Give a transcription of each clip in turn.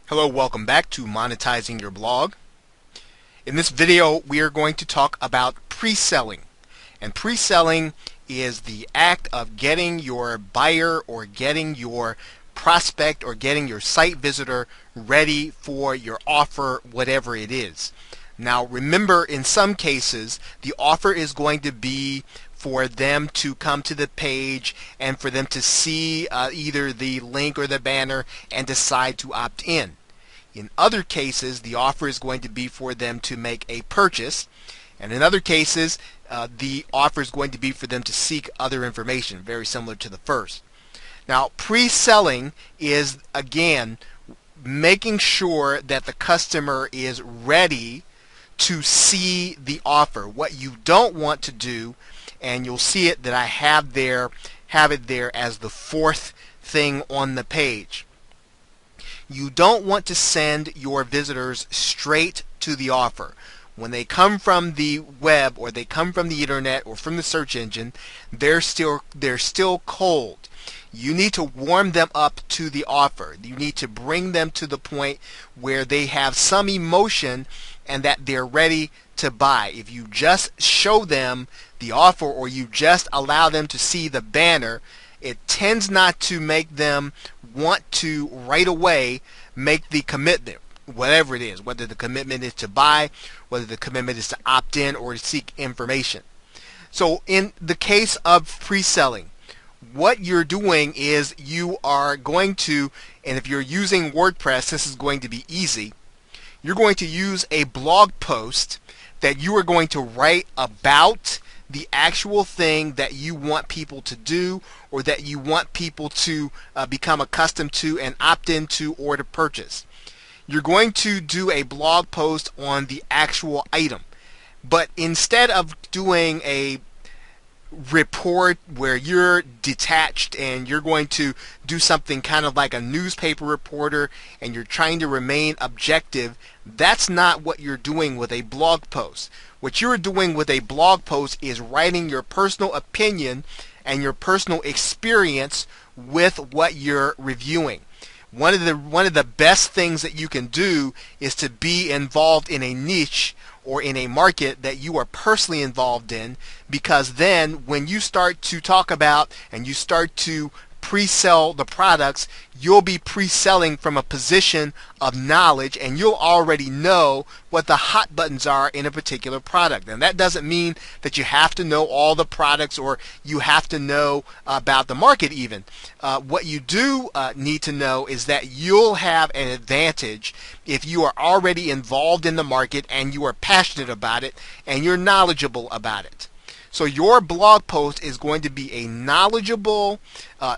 Hello, welcome back to Monetizing Your Blog. In this video, we are going to talk about pre-selling. And pre-selling is the act of getting your buyer or getting your prospect or getting your site visitor ready for your offer, whatever it is. Now, remember, in some cases, the offer is going to be for them to come to the page and for them to see either the link or the banner and decide to opt in. In other cases, the offer is going to be for them to make a purchase, and in other cases, the offer is going to be for them to seek other information, very similar to the first. Now, pre-selling is, again, making sure that the customer is ready to see the offer. What you don't want to do, and you'll see it that I have it there as the fourth thing on the page. You don't want to send your visitors straight to the offer. When they come from the web or they come from the internet or from the search engine, they're still cold. You need to warm them up to the offer. You need to bring them to the point where they have some emotion and that they're ready to buy. If you just show them the offer or you just allow them to see the banner, it tends not to make them want to right away make the commitment, whatever it is, whether the commitment is to buy, whether the commitment is to opt in or to seek information. So in the case of pre-selling, what you're doing is you are going to, and if you're using WordPress, this is going to be easy, you're going to use a blog post that you are going to write about the actual thing that you want people to do or that you want people to become accustomed to and opt into or to purchase. You're going to do a blog post on the actual item. But instead of doing a report where you're detached and you're going to do something kind of like a newspaper reporter and you're trying to remain objective, that's not what you're doing with a blog post. What you're doing with a blog post is writing your personal opinion and your personal experience with what you're reviewing. One of the best things that you can do is to be involved in a niche or in a market that you are personally involved in, because then when you start to talk about and you start to pre-sell the products, you'll be pre-selling from a position of knowledge and you'll already know what the hot buttons are in a particular product. And that doesn't mean that you have to know all the products or you have to know about the market even. What you do need to know is that you'll have an advantage if you are already involved in the market and you are passionate about it and you're knowledgeable about it. So your blog post is going to be a knowledgeable,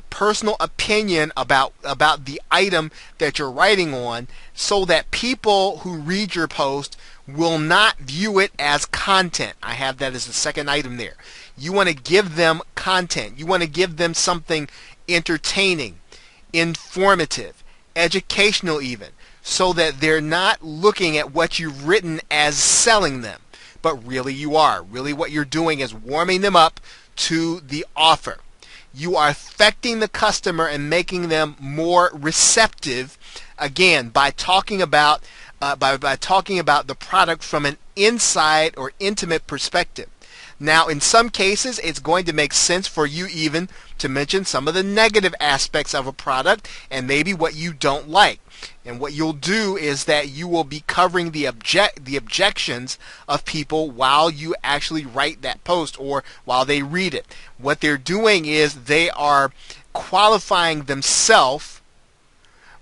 personal opinion about the item that you're writing on, so that people who read your post will not view it as content. I have that as the second item there. You want to give them content. You want to give them something entertaining, informative, educational even, so that they're not looking at what you've written as selling them. But really you are. Really what you're doing is warming them up to the offer. You are affecting the customer and making them more receptive, again, by talking about the product from an inside or intimate perspective. Now, in some cases, it's going to make sense for you even to mention some of the negative aspects of a product and maybe what you don't like. And what you'll do is that you will be covering the objections of people while you actually write that post or while they read it. What they're doing is they are qualifying themselves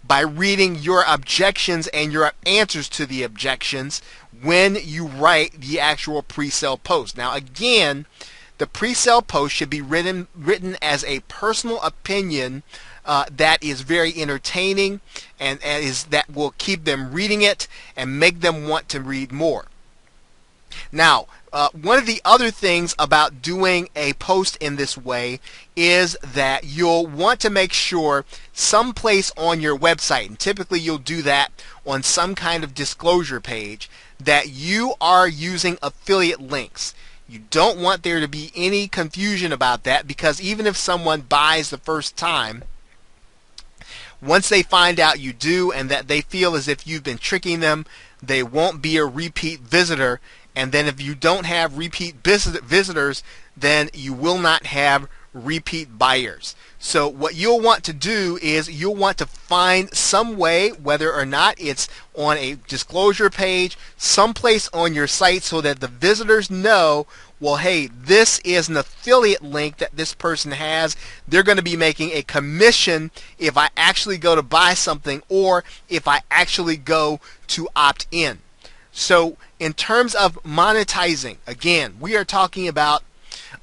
by reading your objections and your answers to the objections when you write the actual pre-sale post. Now again, the pre-sale post should be written as a personal opinion that is very entertaining and that will keep them reading it and make them want to read more. Now, one of the other things about doing a post in this way is that you'll want to make sure someplace on your website, and typically you'll do that on some kind of disclosure page, that you are using affiliate links. You don't want there to be any confusion about that, because even if someone buys the first time, Once they find out you do and that they feel as if you've been tricking them, they won't be a repeat visitor. And then if you don't have repeat visitors, then you will not have repeat buyers. So what you'll want to do is you'll want to find some way, whether or not it's on a disclosure page, someplace on your site, so that the visitors know, well, hey, this is an affiliate link that this person has. They're going to be making a commission if I actually go to buy something or if I actually go to opt in. So in terms of monetizing, again, we are talking about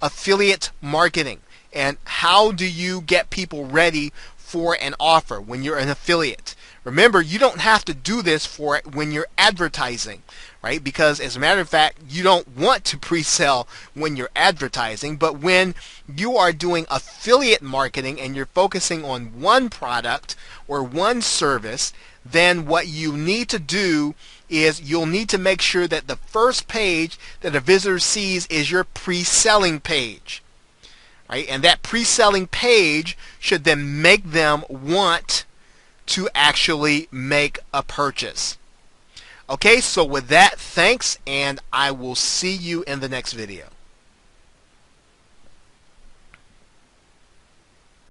affiliate marketing. And how do you get people ready for an offer when you're an affiliate? Remember, you don't have to do this for when you're advertising, right? Because as a matter of fact, you don't want to pre-sell when you're advertising. But when you are doing affiliate marketing and you're focusing on one product or one service, then what you need to do is you'll need to make sure that the first page that a visitor sees is your pre-selling page. Right? And that pre-selling page should then make them want to actually make a purchase. Okay, so with that, thanks, and I will see you in the next video.